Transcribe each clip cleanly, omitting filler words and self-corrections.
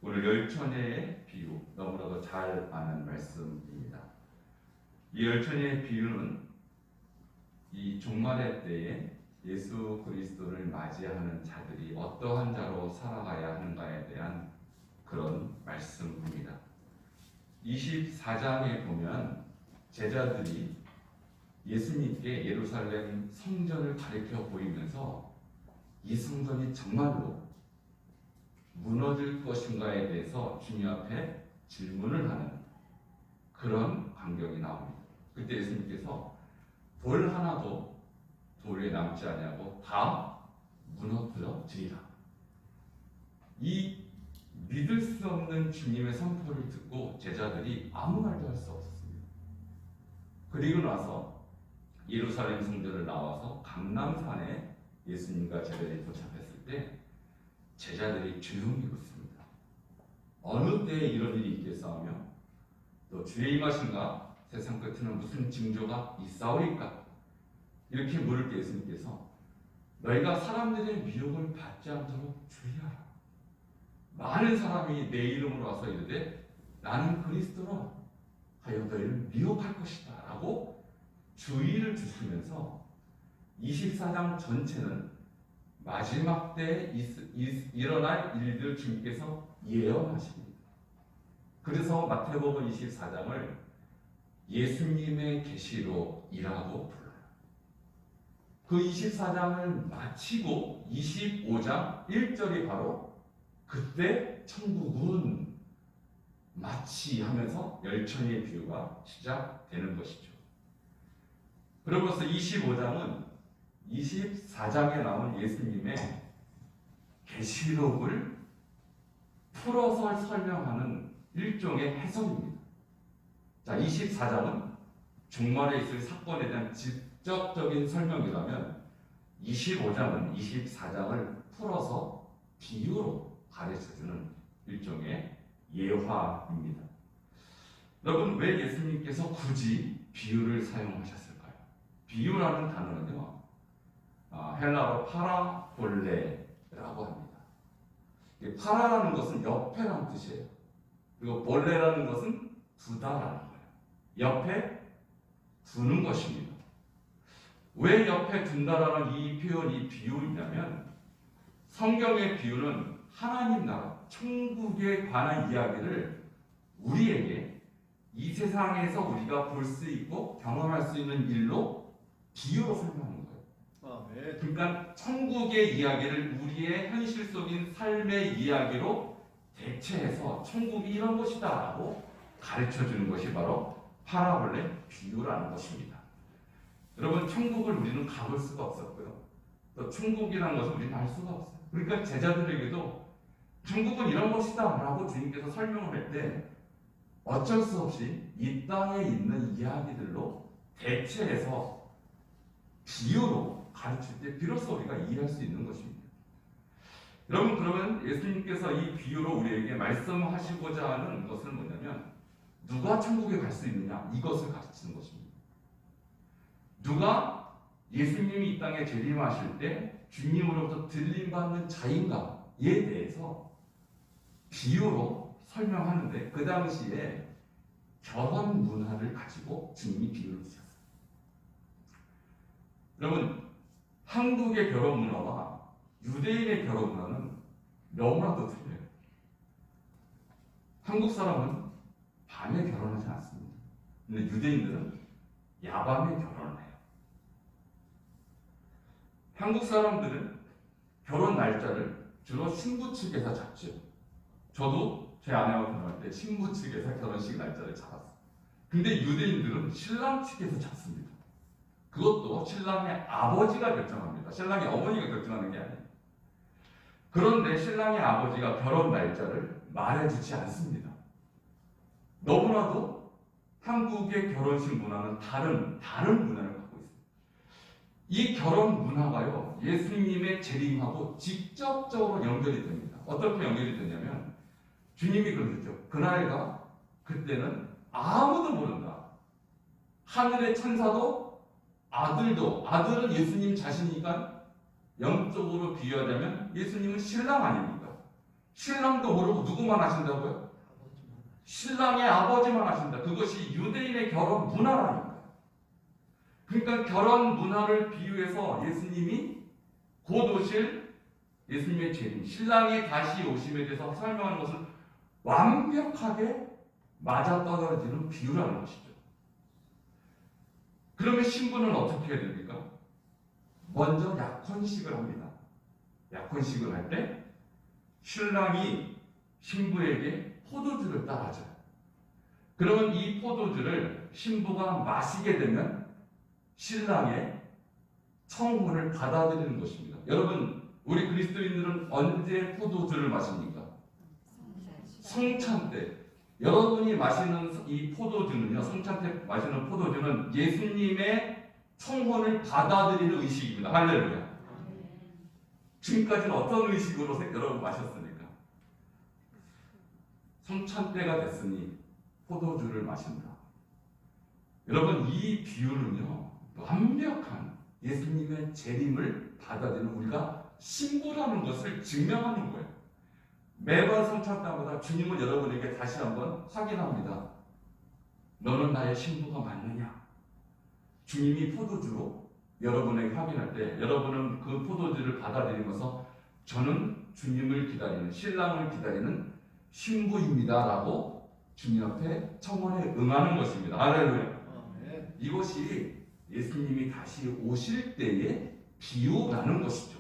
오늘 열처녀의 비유, 너무나도 잘 아는 말씀입니다. 이 열처녀의 비유는 이 종말의 때에 예수 그리스도를 맞이하는 자들이 어떠한 자로 살아가야 하는가에 대한 그런 말씀입니다. 24장에 보면 제자들이 예수님께 예루살렘 성전을 가리켜 보이면서 이 성전이 정말로 무너질 것인가에 대해서 주님 앞에 질문을 하는 그런 광경이 나옵니다. 그때 예수님께서 돌 하나도 돌에 남지 아니하고 다 무너뜨려지리라. 이 믿을 수 없는 주님의 선포를 듣고 제자들이 아무 말도 할 수 없었습니다. 그리고 나서 예루살렘 성전을 나와서 감람산에 예수님과 제자들이 도착했을 때 제자들이 조용히 웃습니다. 어느 때에 이런 일이 있겠사오며 또 주의 임하신가 세상 끝에는 무슨 징조가 있사오리까 이렇게 물을 때 예수님께서 너희가 사람들의 미혹을 받지 않도록 주의하라. 많은 사람이 내 이름으로 와서 이르되 나는 그리스도라 하여 너희를 미혹할 것이다 라고 주의를 주시면서 24장 전체는 마지막 때에 일어날 일들 주님께서 예언하십니다. 그래서 마태복음 24장을 예수님의 계시록이라고 불러요. 그 24장을 마치고 25장 1절이 바로 그때 천국은 마치 하면서 열처녀의 비유가 시작되는 것이죠. 그러면서 25장은 24장에 나온 예수님의 계시록을 풀어서 설명하는 일종의 해석입니다. 자, 24장은 종말에 있을 사건에 대한 직접적인 설명이라면 25장은 24장을 풀어서 비유로 가르쳐주는 일종의 예화입니다. 여러분, 왜 예수님께서 굳이 비유를 사용하셨을까요? 비유라는 단어는요, 헬라어로 파라볼레라고 합니다. 파라라는 것은 옆에라는 뜻이에요. 그리고 볼레라는 것은 두다라는 거예요. 옆에 두는 것입니다. 왜 옆에 둔다라는 이 표현이 비유이냐면 성경의 비유는 하나님 나라, 천국에 관한 이야기를 우리에게 이 세상에서 우리가 볼 수 있고 경험할 수 있는 일로 비유로 설명하는 거예요. 그러니까 천국의 이야기를 우리의 현실 속인 삶의 이야기로 대체해서 천국이 이런 것이다 라고 가르쳐주는 것이 바로 파라볼레 비유라는 것입니다. 여러분, 천국을 우리는 가볼 수가 없었고요. 또 천국이라는 것을 우리는 알 수가 없어요. 그러니까 제자들에게도 천국은 이런 것이다 라고 주님께서 설명을 할 때 어쩔 수 없이 이 땅에 있는 이야기들로 대체해서 비유로 가르칠 때 비로소 우리가 이해할 수 있는 것입니다. 여러분, 그러면 예수님께서 이 비유로 우리에게 말씀하시고자 하는 것은 뭐냐면 누가 천국에 갈 수 있느냐 이것을 가르치는 것입니다. 누가 예수님이 이 땅에 재림하실 때 주님으로부터 들림받는 자인가에 대해서 비유로 설명하는데 그 당시에 결혼 문화를 가지고 주님이 비유를 주셨어요. 여러분, 한국의 결혼 문화와 유대인의 결혼 문화는 너무나도 틀려요. 한국 사람은 밤에 결혼하지 않습니다. 근데 유대인들은 야밤에 결혼을 해요. 한국 사람들은 결혼 날짜를 주로 신부 측에서 잡죠. 저도 제 아내와 결혼할 때 신부 측에서 결혼식 날짜를 잡았어요. 근데 유대인들은 신랑 측에서 잡습니다. 그것도 신랑의 아버지가 결정합니다. 신랑의 어머니가 결정하는 게 아니에요. 그런데 신랑의 아버지가 결혼 날짜를 말해주지 않습니다. 너무나도 한국의 결혼식 문화는 다른 문화를 갖고 있습니다. 이 결혼 문화가요, 예수님의 재림하고 직접적으로 연결이 됩니다. 어떻게 연결이 되냐면 주님이 그러셨죠. 그날과 그때는 아무도 모른다. 하늘의 천사도 아들은 예수님 자신이니까 영적으로 비유하자면 예수님은 신랑 아닙니까? 신랑도 모르고 누구만 하신다고요? 신랑의 아버지만 하신다. 그것이 유대인의 결혼 문화라는 거예요. 그러니까 결혼 문화를 비유해서 예수님이 곧 오실 예수님의 재림, 신랑이 다시 오심에 대해서 설명하는 것은 완벽하게 맞아떨어지는 비유라는 것이죠. 그러면 신부는 어떻게 해야 됩니까? 먼저 약혼식을 합니다. 약혼식을 할 때 신랑이 신부에게 포도주를 따라줘요. 그러면 이 포도주를 신부가 마시게 되면 신랑의 청혼을 받아들이는 것입니다. 여러분, 우리 그리스도인들은 언제 포도주를 마십니까? 성찬 때. 여러분이 마시는 이 포도주는요, 성찬 때 마시는 포도주는 예수님의 청혼을 받아들이는 의식입니다. 할렐루야. 지금까지는 어떤 의식으로 여러분 마셨습니까? 성찬 때가 됐으니 포도주를 마신다. 여러분, 이 비유는요, 완벽한 예수님의 재림을 받아들이는 우리가 신부라는 것을 증명하는 거예요. 매번 성찬 때마다 주님은 여러분에게 다시 한번 확인합니다. 너는 나의 신부가 맞느냐? 주님이 포도주로 여러분에게 확인할 때 여러분은 그 포도주를 받아들이면서 저는 주님을 기다리는, 신랑을 기다리는 신부입니다 라고 주님 앞에 청혼에 응하는 것입니다. 할렐루야. 이것이 예수님이 다시 오실 때의 비유라는 것이죠.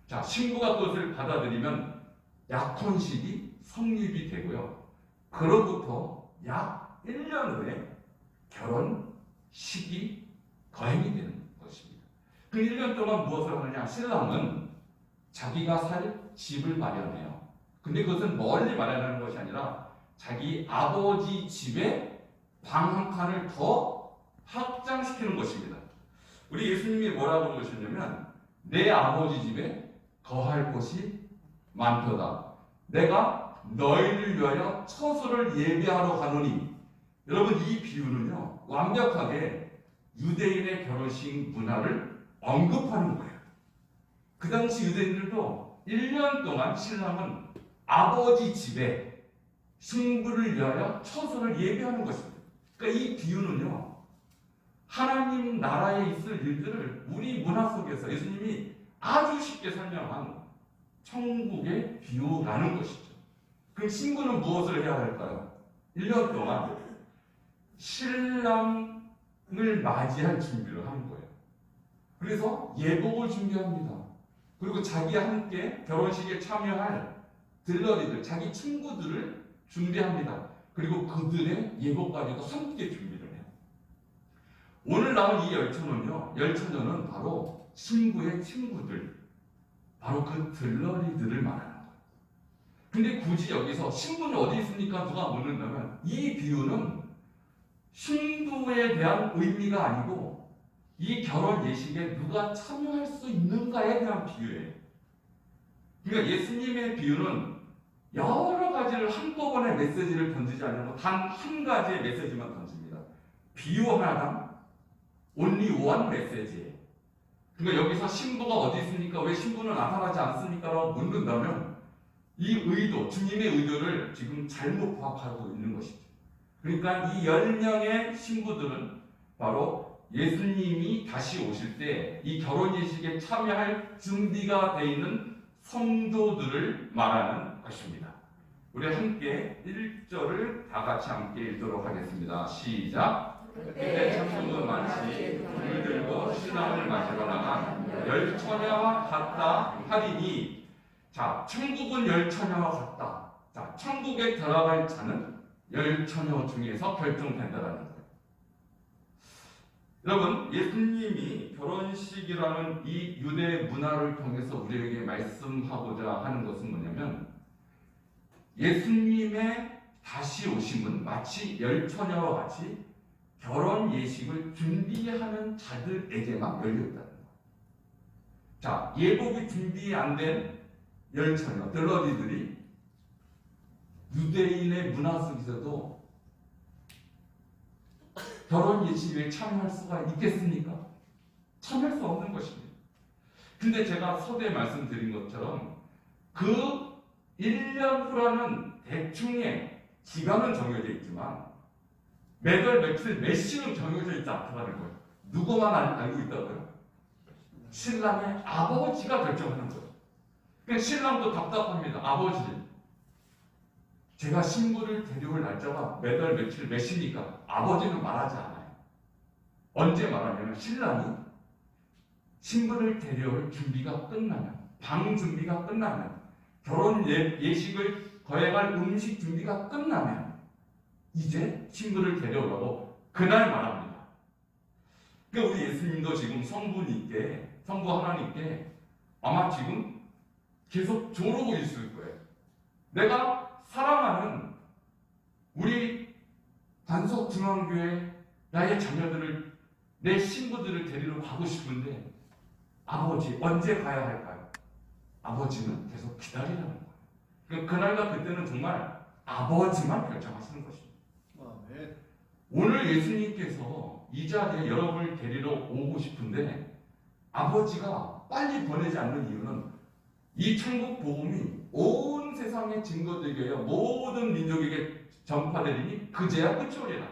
자, 신부가 그것을 받아들이면 약혼식이 성립이 되고요. 그로부터 약 1년 후에 결혼식이 거행이 되는 것입니다. 그 1년 동안 무엇을 하느냐? 신랑은 자기가 살 집을 마련해요. 근데 그것은 멀리 마련하는 것이 아니라 자기 아버지 집에 방 한 칸을 더 확장시키는 것입니다. 우리 예수님이 뭐라고 그러셨냐면 내 아버지 집에 거할 곳이 많도다. 내가 너희를 위하여 처소를 예비하러 가노니. 여러분, 이 비유는요, 완벽하게 유대인의 결혼식 문화를 언급하는 거예요. 그 당시 유대인들도 1년 동안 신랑은 아버지 집에 신부를 위하여 처소를 예비하는 것입니다. 그러니까 이 비유는요, 하나님 나라에 있을 일들을 우리 문화 속에서 예수님이 아주 쉽게 설명한 천국의 비유라는 것이죠. 그럼 신부는 무엇을 해야 할까요? 1년 동안 신랑을 맞이할 준비를 하는 거예요. 그래서 예복을 준비합니다. 그리고 자기와 함께 결혼식에 참여할 들러리들, 자기 친구들을 준비합니다. 그리고 그들의 예복까지도 함께 준비를 해요. 오늘 나온 이 열처녀는 바로 신부의 친구들, 바로 그 들러리들을 말하는 거예요. 근데 굳이 여기서 신부는 어디 있습니까? 누가 묻는다면 이 비유는 신부에 대한 의미가 아니고 이 결혼 예식에 누가 참여할 수 있는가에 대한 비유예요. 그러니까 예수님의 비유는 여러 가지를 한꺼번에 메시지를 던지지 않고 단 한 가지의 메시지만 던집니다. 비유 하나당 only one 메시지예요. 그러니까 여기서 신부가 어디 있습니까? 왜 신부는 나타나지 않습니까? 라고 묻는다면 이 의도, 주님의 의도를 지금 잘못 파악하고 있는 것이죠. 그러니까 이 10명의 신부들은 바로 예수님이 다시 오실 때 이 결혼 예식에 참여할 준비가 되어 있는 성도들을 말하는 것입니다. 우리 함께 1절을 다 같이 함께 읽도록 하겠습니다. 시작. 그때 천국은 마치 불을 들고 신랑을 맞으러 나간 열처녀와 같다 하리니. 자, 천국은 열처녀와 같다. 자, 천국에 들어갈 자는 열처녀 중에서 결정된다라는 거예요. 여러분, 예수님이 결혼식이라는 이 유대 문화를 통해서 우리에게 말씀하고자 하는 것은 뭐냐면, 예수님의 다시 오심은 마치 열처녀와 같이 결혼 예식을 준비하는 자들에게만 열려있다는 거예요. 자, 예복이 준비 안 된 열처녀, 들러리들이 유대인의 문화 속에서도 결혼 예식에 참여할 수가 있겠습니까? 참여할 수 없는 것입니다. 근데 제가 서두에 말씀드린 것처럼 그 1년 후라는 대충의 기간은 정해져 있지만 매달 며칠 몇 시는 정해져 있지 않다는 거예요. 누구만 알고 있다고요? 신랑의 아버지가 결정하는 거예요. 그러니까 신랑도 답답합니다. 아버지, 제가 신부를 데려올 날짜가 매달 며칠 몇 시니까 아버지는 말하지 않아요. 언제 말하냐면 신랑이 신부를 데려올 준비가 끝나면, 방 준비가 끝나면, 결혼 예식을 거행할 음식 준비가 끝나면 이제 신부를 데려오라고 그날 말합니다. 그러니까 우리 예수님도 지금 성부 하나님께 아마 지금 계속 조르고 있을 거예요. 내가 사랑하는 우리 단석중앙교회 나의 자녀들을, 내 신부들을 데리러 가고 싶은데 아버지 언제 가야 할까요? 아버지는 계속 기다리라는 거예요. 그러니까 그날과 그때는 정말 아버지만 결정하시는 것입니다. 네. 오늘 예수님께서 이 자리에 여러분을 데리러 오고 싶은데 아버지가 빨리 보내지 않는 이유는 이 천국 복음이 온 세상에 증거되게 하여 모든 민족에게 전파되리니 그제야 끝이 오리라.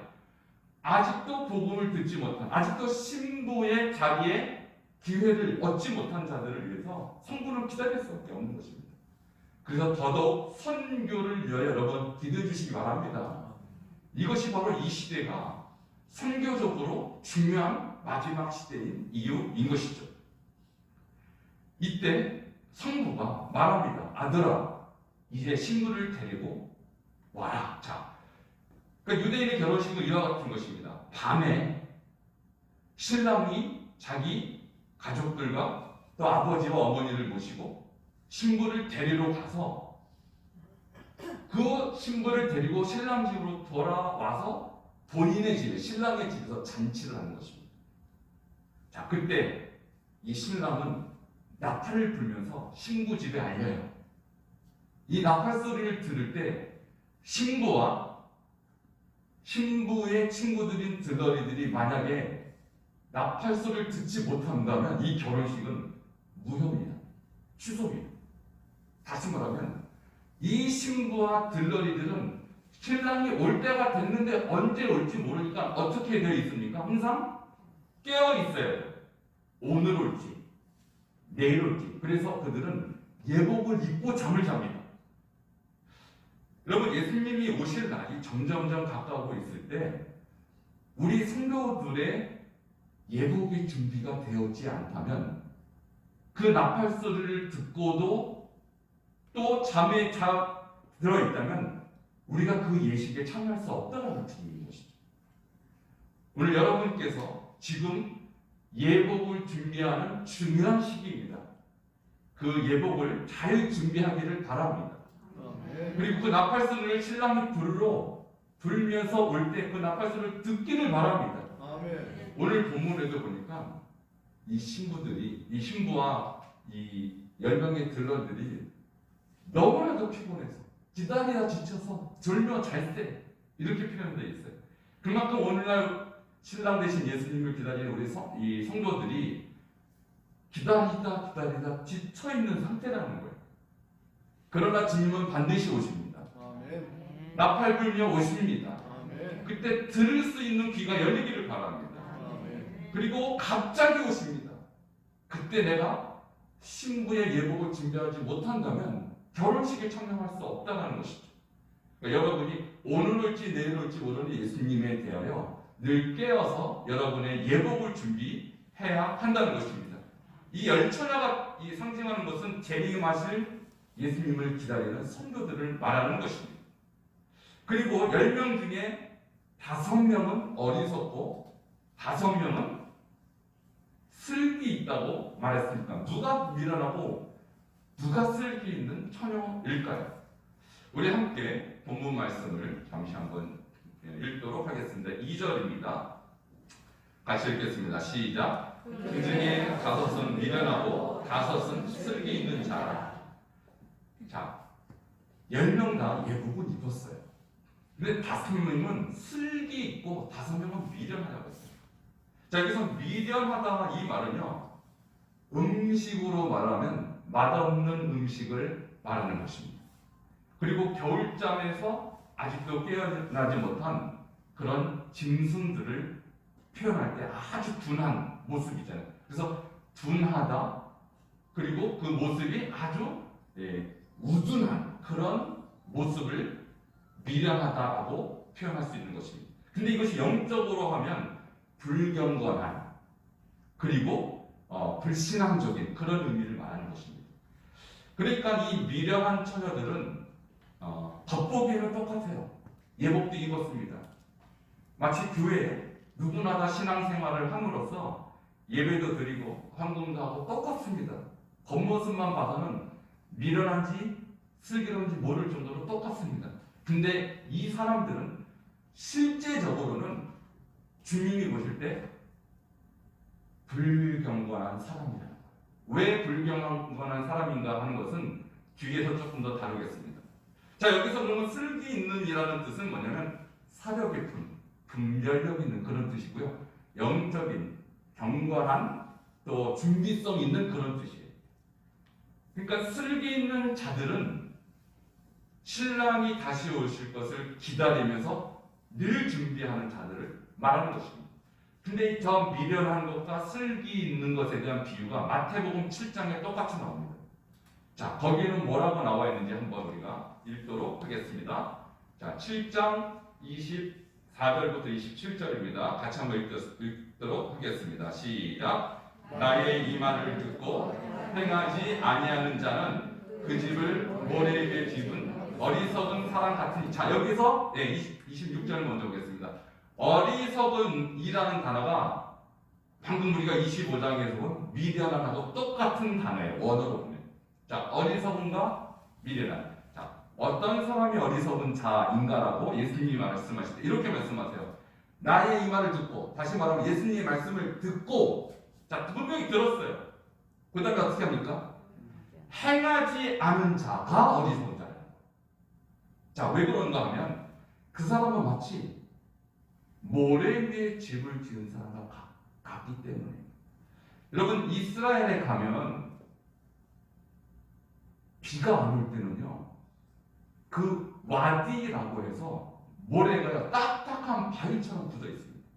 아직도 복음을 듣지 못한, 아직도 신부의 자리에 기회를 얻지 못한 자들을 위해서 성부는 기다릴 수밖에 없는 것입니다. 그래서 더더욱 선교를 위하여 여러분 기도해 주시기 바랍니다. 이것이 바로 이 시대가 선교적으로 중요한 마지막 시대인 이유인 것이죠. 이때 성부가 말합니다. 아들아, 이제 신부를 데리고 와라. 자, 그러니까 유대인의 결혼식은 이와 같은 것입니다. 밤에 신랑이 자기 가족들과 또 아버지와 어머니를 모시고 신부를 데리러 가서 그 신부를 데리고 신랑 집으로 돌아와서 본인의 집에, 신랑의 집에서 잔치를 하는 것입니다. 자, 그때 이 신랑은 나팔을 불면서 신부 집에 알려요. 이 나팔 소리를 들을 때 신부와 신부의 친구들인 들러리들이 만약에 나팔 소리를 듣지 못한다면 이 결혼식은 무효입니다. 취소입니다. 다시 말하면 이 신부와 들러리들은 신랑이 올 때가 됐는데 언제 올지 모르니까 어떻게 되어 있습니까? 항상 깨어 있어야 돼요. 오늘 올지 내일 올지. 그래서 그들은 예복을 입고 잠을 잡니다. 여러분, 예수님이 오실 날이 점점점 가까우고 있을 때 우리 성도들의 예복의 준비가 되어지 않다면 그 나팔 소리를 듣고도 또 잠에 들어있다면 우리가 그 예식에 참여할 수 없다는 뜻인 것이죠. 오늘 여러분께서 지금 예복을 준비하는 중요한 시기입니다. 그 예복을 잘 준비하기를 바랍니다. 그리고 그 나팔 소리를 신랑이 불면서 올 때 그 나팔 소리를 듣기를 바랍니다. 오늘 본문에도 보니까 이 신부들이, 이 신부와 이 10명의 들러들이 너무나도 피곤해서 기다리다 지쳐서 졸며 잘 때 이렇게 표현되어 있어요. 그만큼 오늘날 신랑 대신 예수님을 기다리는 우리 이 성도들이 기다리다 지쳐있는 상태라는 거예요. 그러나 주님은 반드시 오십니다. 나팔 불며 오십니다. 그때 들을 수 있는 귀가 열리기를 바랍니다. 그리고 갑자기 오십니다. 그때 내가 신부의 예복을 준비하지 못한다면 결혼식에 참여할 수 없다는 것이죠. 그러니까 여러분이 오늘 올지 내일 올지 모르는 예수님에 대하여 늘 깨어서 여러분의 예복을 준비해야 한다는 것입니다. 이 열처녀가 상징하는 것은 재림하실 예수님을 기다리는 성도들을 말하는 것입니다. 그리고 10명 중에 5명은 어리석고 5명은 슬기 있다고 말했으니까 누가 미련하고 누가 슬기 있는 처녀일까요? 우리 함께 본문 말씀을 잠시 한번 읽도록 하겠습니다. 2절입니다. 같이 읽겠습니다. 시작. 그 중에 5은 미련하고 5은 슬기 있는 자라. 자, 10명 다 예복을 입었어요. 근데 5명은 슬기 있고 5명은 미련하다고 했어요. 자, 여기서 미련하다 이 말은요, 음식으로 말하면 맛없는 음식을 말하는 것입니다. 그리고 겨울잠에서 아직도 깨어나지 못한 그런 짐승들을 표현할 때 아주 둔한 모습이잖아요. 그래서 둔하다, 그리고 그 모습이 아주 우둔한 그런 모습을 미련하다라고 표현할 수 있는 것입니다. 근데 이것이 영적으로 하면 불경건한, 그리고 불신앙적인 그런 의미를 말하는 것입니다. 그러니까 이 미련한 처녀들은 겉보기에는 똑같아요. 예복도 입었습니다. 마치 교회에 누구나 다 신앙생활을 함으로써 예배도 드리고 헌금도 하고 똑같습니다. 겉모습만 봐서는 미련한지 슬기로운지 모를 정도로 똑같습니다. 근데 이 사람들은 실제적으로는 주님이 보실 때 불경건한 사람이라는 거예요. 왜 불경건한 사람인가 하는 것은 뒤에서 조금 더 다루겠습니다. 자, 여기서 그러면 쓸기 있는 이라는 뜻은 뭐냐면 사려 깊은, 분별력 있는 그런 뜻이고요. 영적인, 경건한, 또 준비성 있는 그런 뜻이에요. 그러니까 쓸기 있는 자들은 신랑이 다시 오실 것을 기다리면서 늘 준비하는 자들을 말하는 것입니다. 근데 저 미련한 것과 쓸기 있는 것에 대한 비유가 마태복음 7장에 똑같이 나옵니다. 자, 거기에는 뭐라고 나와 있는지 한번 우리가 읽도록 하겠습니다. 자, 7장 24절부터 27절입니다. 같이 한번 읽도록 하겠습니다. 시작. 나의 이 말을 듣고 행하지 아니하는 자는 그 집을 모래 위에 집은 어리석은 사람 같으니. 자, 여기서 26절을 먼저 보겠습니다. 어리석은이라는 단어가 방금 우리가 25장에서 본 미련한하고 똑같은 단어예요. 원어로 보면. 자, 어리석은과 미련한. 자, 어떤 사람이 어리석은 자인가라고 예수님이 말씀하실 때 이렇게 말씀하세요. 나의 이 말을 듣고, 다시 말하면 예수님의 말씀을 듣고, 자, 분명히 들었어요. 그 다음에 어떻게 합니까? 행하지 않은 자가 어리석은 자예요. 자, 왜 그런가 하면 그 사람은 마치 모래 위에 집을 지은 사람과 같기 때문에. 여러분, 이스라엘에 가면 비가 안 올 때는요, 그 와디라고 해서 모래가 딱딱한 바위처럼 굳어 있습니다.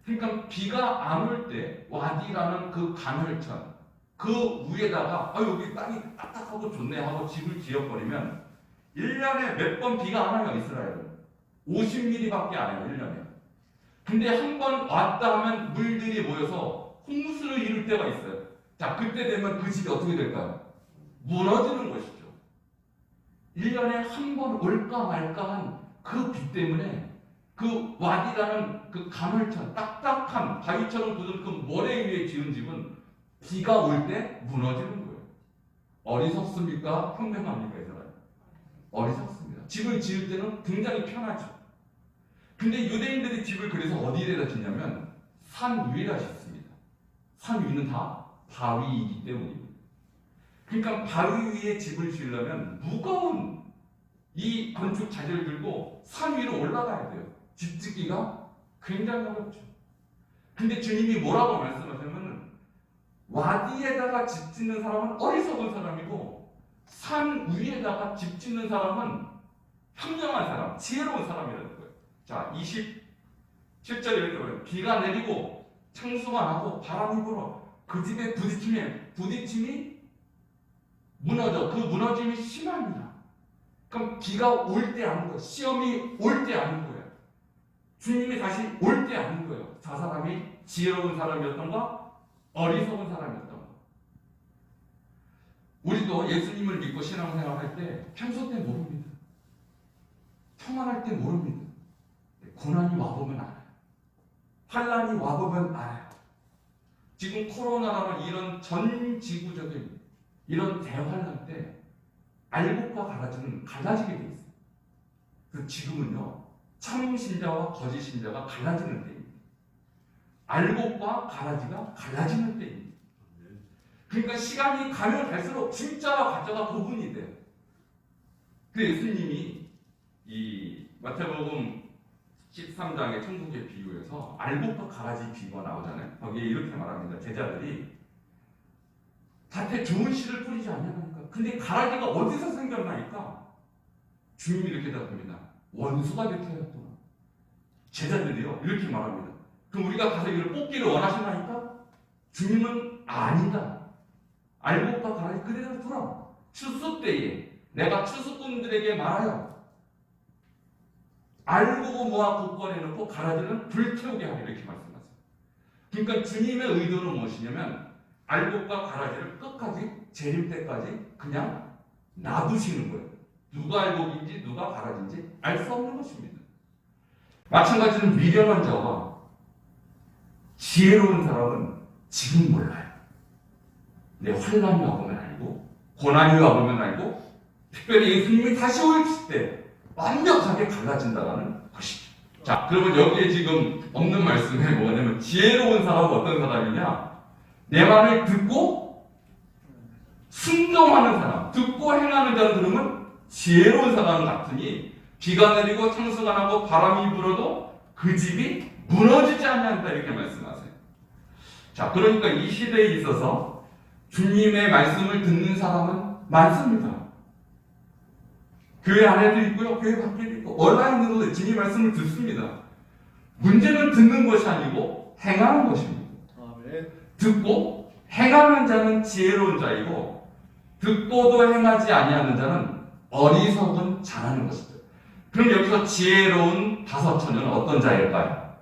그러니까 비가 안 올 때 와디라는 그 간헐천, 그 위에다가 여기 땅이 딱딱하고 좋네 하고 집을 지어버리면 1년에 몇 번 비가 안 와요. 이스라엘은 50mm밖에 안 해요. 1년에. 근데 한 번 왔다 하면 물들이 모여서 홍수를 이룰 때가 있어요. 자, 그때 되면 그 집이 어떻게 될까요? 무너지는 것이죠. 1년에 한 번 올까 말까한 그 비 때문에 그 와디라는 그 간헐천, 딱딱한 바위처럼 굳은 그 모래 위에 지은 집은 비가 올 때 무너지는 거예요. 어리석습니까? 현명합니까? 이 사람? 어리석습니다. 집을 지을 때는 굉장히 편하죠. 근데 유대인들이 집을 그래서 어디에다 짓냐면 산 위에다 짓습니다. 산 위는 다 바위이기 때문입니다. 그러니까 바위 위에 집을 지으려면 무거운 이 건축 자재를 들고 산 위로 올라가야 돼요. 집 짓기가 굉장히 어렵죠. 근데 주님이 뭐라고 말씀하시냐면 와디에다가 집 짓는 사람은 어리석은 사람이고 산 위에다가 집 짓는 사람은 현명한 사람, 지혜로운 사람이라는 거예요. 자, 27절에 이렇게 보면 비가 내리고 창수가 나고 바람이 불어 그 집에 부딪힘이 무너져. 그 무너짐이 심합니다. 그럼 비가 올 때 아는 거예요. 시험이 올 때 아는 거예요. 주님이 다시 올 때 아는 거예요. 저 사람이 지혜로운 사람이었던가 어리석은 사람이었던가. 우리도 예수님을 믿고 신앙생활 할 때 평소 때 모릅니다. 평안할 때 모릅니다. 고난이 와보면 알아요. 환란이 와보면 알아요. 지금 코로나라는 이런 전 지구적인 이런 대환란 때 알곡과 가라지는 갈라지게 돼 있어요. 그래서 지금은요, 참 신자와 거짓 신자가 갈라지는 때입니다. 알곡과 가라지가 갈라지는 때입니다. 그러니까 시간이 가면 갈수록 진짜와 가짜가 구분이 돼요. 그 예수님이 이 마태복음 13장의 천국의 비유에서 알곡과 가라지 비유가 나오잖아요. 거기에 이렇게 말합니다. 제자들이 밭에 좋은 씨를 뿌리지 않냐니까. 근데 가라지가 어디서 생겼나니까 주님이 이렇게 답합니다. 원수가 곁에 였구나. 제자들이요 이렇게 말합니다. 그럼 우리가 가서 이걸 뽑기를 원하시나이까? 주님은 아니다. 알곡과 가라지 그대로 두라. 추수 때에 내가 추수꾼들에게 말하여 알곡은 모아 곳간에 넣고 가라지는 불태우게 하라 이렇게 말씀하세요. 그러니까 주님의 의도는 무엇이냐면 알곡과 가라지를 끝까지 재림 때까지 그냥 놔두시는 거예요. 누가 알곡인지 누가 가라지인지 알 수 없는 것입니다. 마찬가지로 미련한 자와 지혜로운 사람은 지금 몰라요. 내 환난이 와보면 알고 고난이 와보면 알고 특별히 예수님이 다시 오실 때 완벽하게 갈라진다는 것이죠. 자, 그러면 여기에 지금 없는 말씀에 뭐냐면 지혜로운 사람은 어떤 사람이냐? 내 말을 듣고 순종하는 사람, 듣고 행하는 자는 들으면 지혜로운 사람 같으니 비가 내리고 창수가 나고 바람이 불어도 그 집이 무너지지 않는다 이렇게 말씀하세요. 자, 그러니까 이 시대에 있어서 주님의 말씀을 듣는 사람은 많습니다. 교회 안에도 있고요, 교회 밖에도 있고 온라인으로도 주님 말씀을 듣습니다. 문제는 듣는 것이 아니고 행하는 것입니다. 듣고 행하는 자는 지혜로운 자이고 듣고도 행하지 아니하는 자는 어리석은 자라는 것이죠. 그럼 여기서 지혜로운 다섯 처녀는 어떤 자일까요?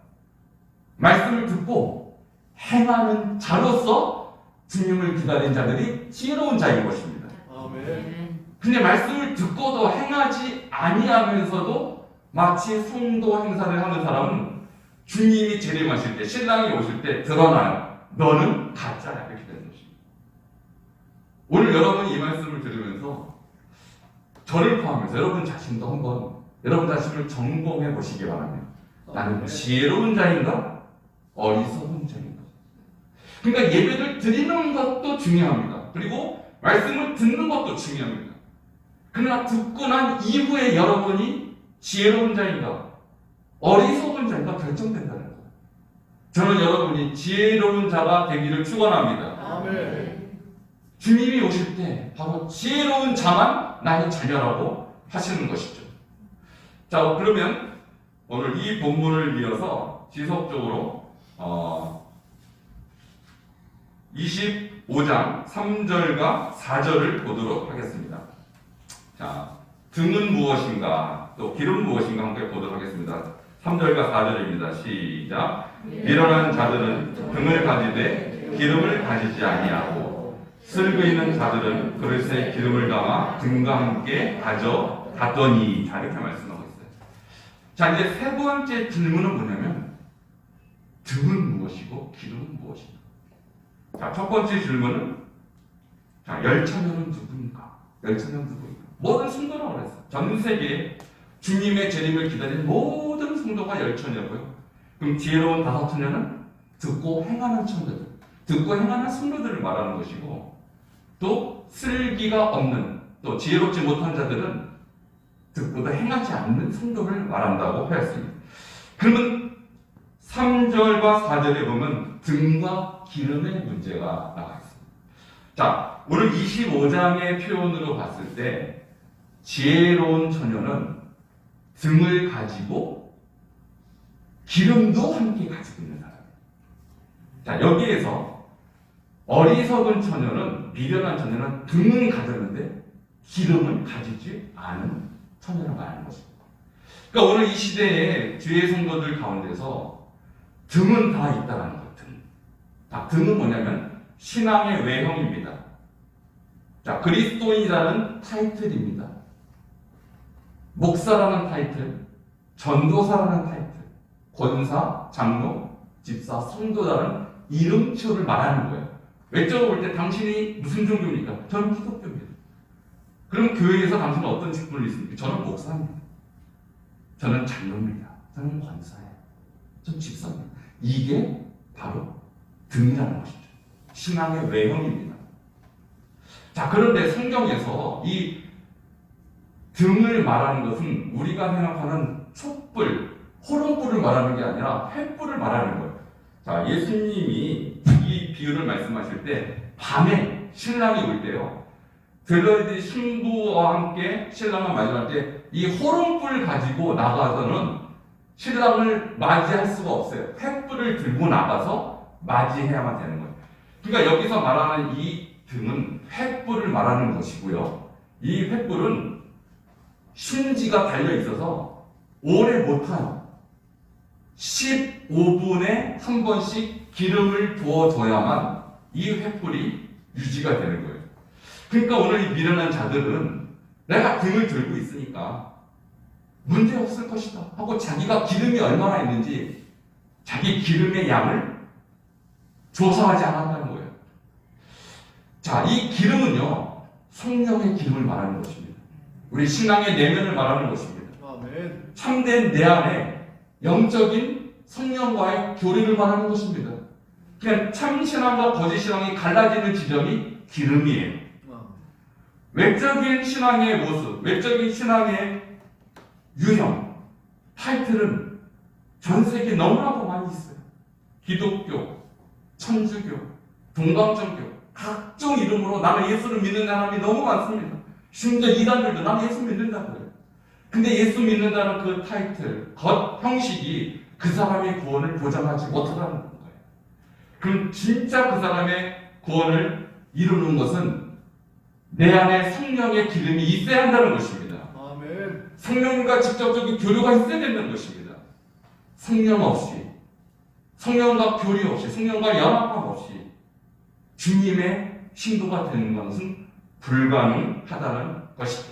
말씀을 듣고 행하는 자로서 주님을 기다린 자들이 지혜로운 자인 것입니다. 아멘. 근데 말씀을 듣고도 행하지 아니하면서도 마치 성도 행사를 하는 사람은 주님이 재림하실 때, 신랑이 오실 때 드러나요. 너는 가짜야 이렇게 되는 것입니다. 오늘 여러분이 이 말씀을 들으면서 저를 포함해서 여러분 자신도 한번 여러분 자신을 점검해 보시기 바랍니다. 나는 지혜로운 자인가? 어리석은 자인가? 그러니까 예배를 드리는 것도 중요합니다. 그리고 말씀을 듣는 것도 중요합니다. 그러나 듣고 난 이후에 여러분이 지혜로운 자인가? 어리석은 자인가? 결정된다는 거예요. 저는 여러분이 지혜로운 자가 되기를 축원합니다. 아멘. 주님이 오실 때 바로 지혜로운 자만 나의 자녀라고 하시는 것이죠. 자, 그러면 오늘 이 본문을 이어서 지속적으로 25장 3절과 4절을 보도록 하겠습니다. 자, 등은 무엇인가 또 길은 무엇인가 함께 보도록 하겠습니다. 3절과 4절입니다. 시작. 미련한 자들은 등을 가지되 기름을 가지지 아니하고 쓸고 있는 자들은 그릇에 기름을 담아 등과 함께 가져갔더니 자 이렇게 말씀하고 있어요. 자, 이제 세 번째 질문은 뭐냐면 등은 무엇이고 기름은 무엇인가? 자, 첫 번째 질문은 자, 열처녀는 누구인가? 열처녀는 누구인가? 모든 성도라고 그랬어요. 전 세계에 주님의 재림을 기다리는 모든 성도가 열처녀고요. 그럼 지혜로운 다섯 처녀는 듣고 행하는 처녀들, 듣고 행하는 성도들을 말하는 것이고, 또 슬기가 없는, 또 지혜롭지 못한 자들은 듣고도 행하지 않는 성도를 말한다고 하였습니다. 그러면 3절과 4절에 보면 등과 기름의 문제가 나와 있습니다. 자, 오늘 25장의 표현으로 봤을 때 지혜로운 처녀는 등을 가지고 기름도 함께 가지고 있는 사람이에요. 자, 여기에서 어리석은 처녀는, 미련한 처녀는 등은 가졌는데 기름은 가지지 않은 처녀를 말하는 것입니다. 그러니까 오늘 이 시대에 주의 성도들 가운데서 등은 다 있다는 것. 자, 등은 뭐냐면 신앙의 외형입니다. 자, 그리스도인이라는 타이틀입니다. 목사라는 타이틀, 전도사라는 타이틀, 권사, 장로, 집사, 성도라는 이름표를 말하는 거예요. 외적으로 볼 때 당신이 무슨 종교입니까? 저는 기독교입니다. 그럼 교회에서 당신은 어떤 직분을 있습니까? 저는 목사입니다. 저는 장로입니다. 저는 권사예요. 저는 집사입니다. 이게 바로 등이라는 것이죠. 신앙의 외형입니다. 자, 그런데 성경에서 이 등을 말하는 것은 우리가 생각하는 촛불, 호롱불을 말하는 게 아니라 횃불을 말하는 거예요. 자, 예수님이 이 비유를 말씀하실 때 밤에 신랑이 올 때요, 델러이들이 신부와 함께 신랑을 맞이할 때 이 호롱불 가지고 나가서는 신랑을 맞이할 수가 없어요. 횃불을 들고 나가서 맞이해야만 되는 거예요. 그러니까 여기서 말하는 이 등은 횃불을 말하는 것이고요. 이 횃불은 심지가 달려 있어서 오래 못하요. 15분에 한 번씩 기름을 부어줘야만 이 횃불이 유지가 되는 거예요. 그러니까 오늘 이 미련한 자들은 내가 등을 들고 있으니까 문제 없을 것이다 하고 자기가 기름이 얼마나 있는지 자기 기름의 양을 조사하지 않았다는 거예요. 자, 이 기름은요, 성령의 기름을 말하는 것입니다. 우리 신앙의 내면을 말하는 것입니다. 아멘. 참된 내 안에 영적인 성령과의 교류를 말하는 것입니다. 그냥 참신앙과 거짓신앙이 갈라지는 지점이 기름이에요. 외적인 신앙의 모습, 외적인 신앙의 유형, 타이틀은 전 세계에 너무나도 많이 있어요. 기독교, 천주교, 동방정교, 각종 이름으로 나는 예수를 믿는 사람이 너무 많습니다. 심지어 이단들도 나는 예수 믿는다고 해요. 근데 예수 믿는다는 그 타이틀, 겉 형식이 그 사람의 구원을 보장하지 못하다는 거예요. 그럼 진짜 그 사람의 구원을 이루는 것은 내 안에 성령의 기름이 있어야 한다는 것입니다. 아멘. 성령과 직접적인 교류가 있어야 된다는 것입니다. 성령 없이, 성령과 교류 없이, 성령과 연합함 없이 주님의 신도가 되는 것은 불가능하다는 것이죠.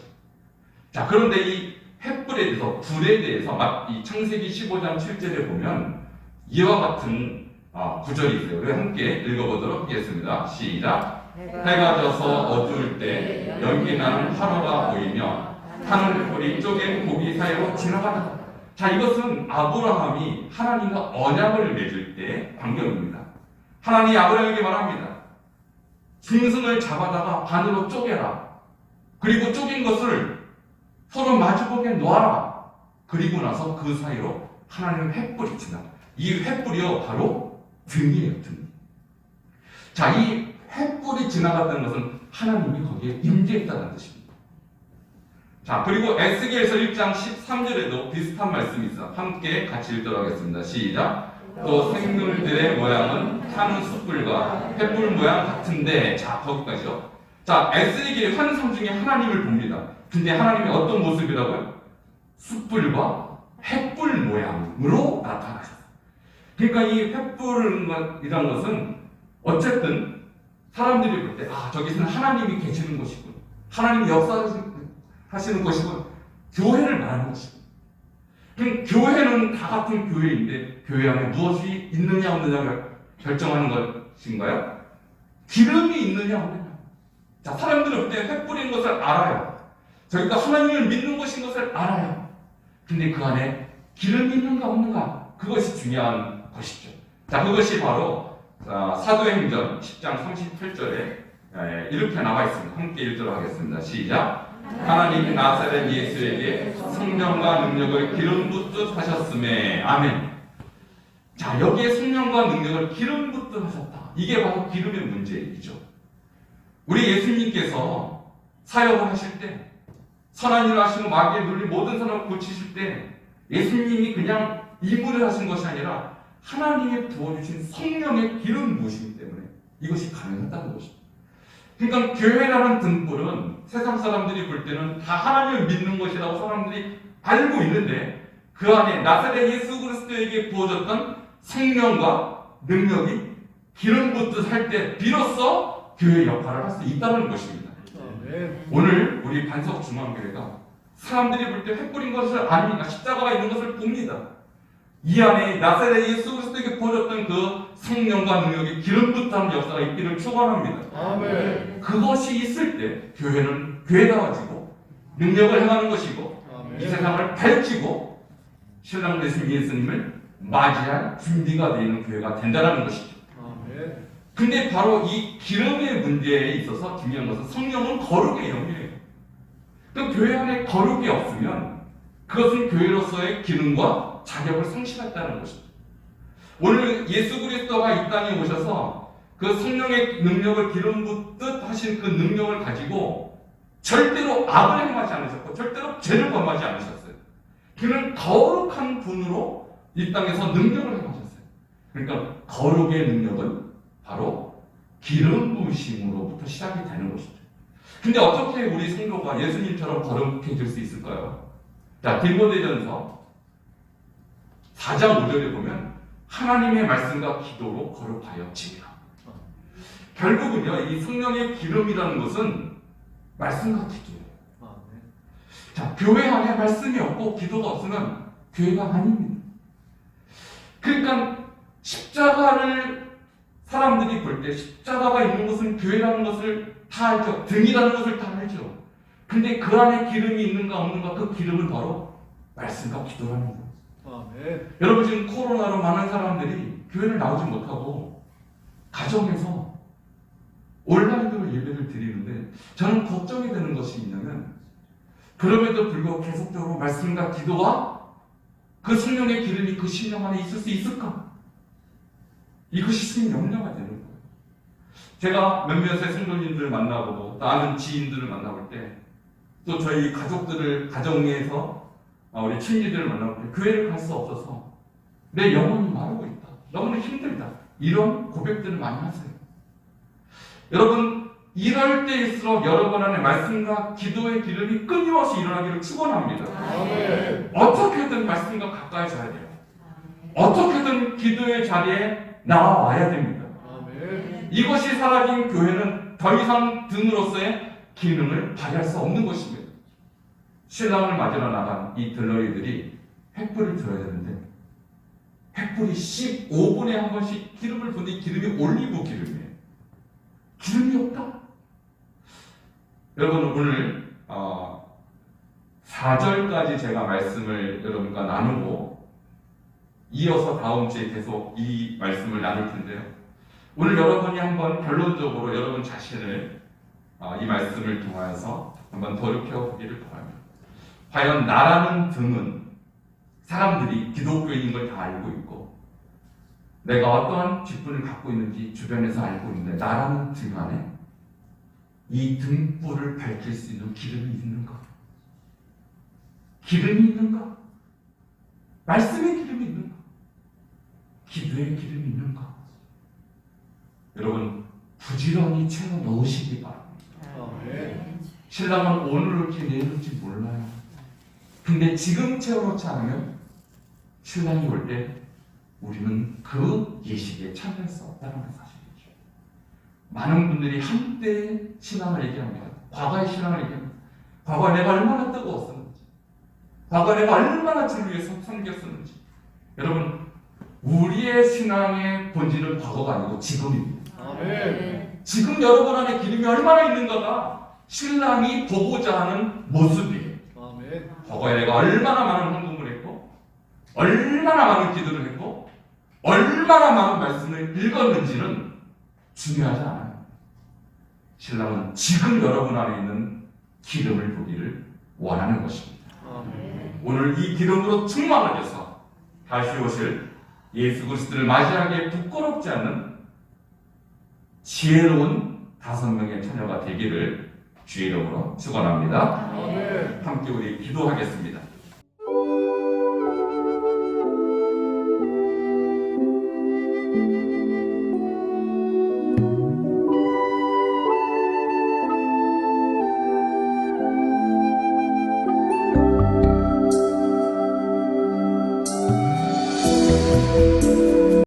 자, 그런데 이 횃불에 대해서, 불에 대해서 이 창세기 15장 7절에 보면 이와 같은 구절이 있어요. 우리 함께 읽어보도록 하겠습니다. 시작. 해가 져서 어두울 때 연기 나는 화로가 보이며 타는 횃불이 쪼갠 고기 사이로 지나가다. 자, 이것은 아브라함이 하나님과 언약을 맺을 때 광경입니다. 하나님이 아브라함에게 말합니다. 짐승을 잡아다가 반으로 쪼개라. 그리고 쪼갠 것을 서로 마주보게 놓아라. 그리고 나서 그 사이로 하나님의 횃불이 지나가. 이 횃불이요, 바로 등이에요, 등. 자, 이 횃불이 지나갔다는 것은 하나님이 거기에 임재했다는 뜻입니다. 자, 그리고 에스겔서 1장 13절에도 비슷한 말씀이 있어요. 함께 같이 읽도록 하겠습니다. 시작. 또 생물들의 모양은 타는 숯불과 횃불 모양 같은데, 자, 거기까지요. 자, 에스겔이 환상 중에 하나님을 봅니다. 근데 하나님이 어떤 모습이라고요? 숯불과 횃불 모양으로 나타나셨어요. 그러니까 이 횃불이라는 것은 어쨌든 사람들이 볼 때, 저기서는 하나님이 계시는 것이군, 하나님이 역사하시는 것이군, 교회를 말하는 것이군. 그럼 교회는 다 같은 교회인데 교회 안에 무엇이 있느냐 없느냐를 결정하는 것인가요? 기름이 있느냐 없느냐. 자, 사람들은 볼 때 횃불인 것을 알아요. 저희가 하나님을 믿는 것인 것을 알아요. 근데 그 안에 기름이 있는가 없는가, 그것이 중요한 것이죠. 자, 그것이 바로 사도행전 10장 38절에 이렇게 나와 있습니다. 함께 읽도록 하겠습니다. 시작. 하나님이 나사렛 예수에게 성령과 능력을 기름 붓듯 하셨음에. 아멘. 자, 여기에 성령과 능력을 기름 붓듯 하셨다. 이게 바로 기름의 문제이죠. 우리 예수님께서 사역을 하실 때, 선한 일을 하시고 마귀에 눌린 모든 사람을 고치실 때 예수님이 그냥 임무를 하신 것이 아니라 하나님이 부어주신 성령의 기름 부으시기 때문에 이것이 가능했다는 것입니다. 그러니까 교회라는 등불은 세상 사람들이 볼 때는 다 하나님을 믿는 것이라고 사람들이 알고 있는데, 그 안에 나사렛 예수 그리스도에게 부어졌던 성령과 능력이 기름 붓듯 할 때 비로소 교회의 역할을 할 수 있다는 것입니다. 오늘 우리 반석중앙교회가 사람들이 볼 때 횃불인 것을 아닙니다. 십자가가 있는 것을 봅니다. 이 안에 나사렛 예수 그리스도에게 부어졌던 그 성령과 능력이 기름 붓는 역사가 있기를 축원합니다. 아멘. 그것이 있을 때 교회는 교회다워지고 능력을 행하는 것이고, 아멘. 이 세상을 밝히고 신랑 되신 예수님을 맞이할 준비가 되어 있는 교회가 된다는 것이죠. 아멘. 근데 바로 이 기름의 문제에 있어서 중요한 것은 성령은 거룩의 영이에요. 그 교회 안에 거룩이 없으면 그것은 교회로서의 기능과 자격을 상실했다는 것입니다. 오늘 예수 그리스도가 이 땅에 오셔서 그 성령의 능력을 기름 붓듯 하신 그 능력을 가지고 절대로 악을 행하지 않으셨고 절대로 죄를 범하지 않으셨어요. 그는 거룩한 분으로 이 땅에서 능력을 행하셨어요. 그러니까 거룩의 능력은 바로 기름 부으심으로부터 시작이 되는 것이죠. 근데 어떻게 우리 성도가 예수님처럼 거룩해질 수 있을까요? 자, 디모데전서 4장 5절에 보면 하나님의 말씀과 기도로 거룩하여 지니라. 결국은요, 이 성령의 기름이라는 것은 말씀과 기도예요. 자, 교회 안에 말씀이 없고 기도가 없으면 교회가 아닙니다. 그러니까 십자가를 사람들이 볼 때 십자가가 있는 것은 교회라는 것을 다 알죠. 등이라는 것을 다 알죠. 근데 그 안에 기름이 있는가 없는가, 그 기름은 바로 말씀과 기도라는 거예요. 아멘. 여러분, 지금 코로나로 많은 사람들이 교회를 나오지 못하고 가정에서 온라인으로 예배를 드리는데 저는 걱정이 되는 것이 있냐면, 그럼에도 불구하고 계속적으로 말씀과 기도와 그 성령의 기름이 그 심령 안에 있을 수 있을까? 이것이 심히 염려가 되는 거예요. 제가 몇몇의 성도님들을 만나보고 또 아는 지인들을 만나볼 때, 또 저희 가족들을 가정에서 우리 친지들을 만나볼 때 교회를 갈 수 없어서 내 영혼이 마르고 있다, 너무나 힘들다, 이런 고백들을 많이 하세요. 여러분, 이럴 때일수록 여러분 안에 말씀과 기도의 기름이 끊임없이 일어나기를 축원합니다. 아멘. 어떻게든 말씀과 가까이져야 돼요. 어떻게든 기도의 자리에 나와야 됩니다. 아멘. 이것이 사라진 교회는 더 이상 등으로서의 기능을 발휘할 수 없는 것입니다. 신랑을 맞으러 나간 이 들러리들이 횃불을 들어야 되는데 횃불이 15분에 한 번씩 기름을 붓는데 기름이 올리브 기름이에요. 기름이 없다. 여러분, 오늘 4절까지 제가 말씀을 여러분과 나누고 이어서 다음 주에 계속 이 말씀을 나눌 텐데요. 오늘 여러분이 한번 결론적으로 여러분 자신을 이 말씀을 통하여서 한번 돌이켜 보기를 바랍니다. 과연 나라는 등은 사람들이 기독교인인 걸 다 알고 있고 내가 어떠한 직분을 갖고 있는지 주변에서 알고 있는데, 나라는 등 안에 이 등불을 밝힐 수 있는 기름이 있는가? 기름이 있는가? 말씀의 기름이 있는가? 기도의 기름이 있는가? 여러분, 부지런히 채워 넣으시기 바랍니다. 아멘. 신랑은 오늘 올지 내일 올지 몰라요. 근데 지금 채워놓지 않으면 신랑이 올 때 우리는 그 예식에 참여할 수 없다는 사실이죠. 많은 분들이 한때 신앙을 얘기합니다. 과거의 신앙을 얘기합니다. 과거에 내가 얼마나 뜨거웠었는지, 과거에 내가 얼마나 주를 위해서 섬겼었는지. 여러분, 우리의 신앙의 본질은 과거가 아니고 지금입니다. 아멘. 지금 여러분 안에 기름이 얼마나 있는가가 신랑이 보고자 하는 모습이에요. 아멘. 과거에 내가 얼마나 많은 헌금을 했고, 얼마나 많은 기도를 했고, 얼마나 많은 말씀을 읽었는지는 중요하지 않아요. 신랑은 지금 여러분 안에 있는 기름을 보기를 원하는 것입니다. 아멘. 오늘 이 기름으로 충만하셔서 다시 오실 예수 그리스도를 맞이하기에 부끄럽지 않는 지혜로운 5명의 처녀가 되기를 주의 이름으로 축원합니다. 아멘. 함께 우리 기도하겠습니다.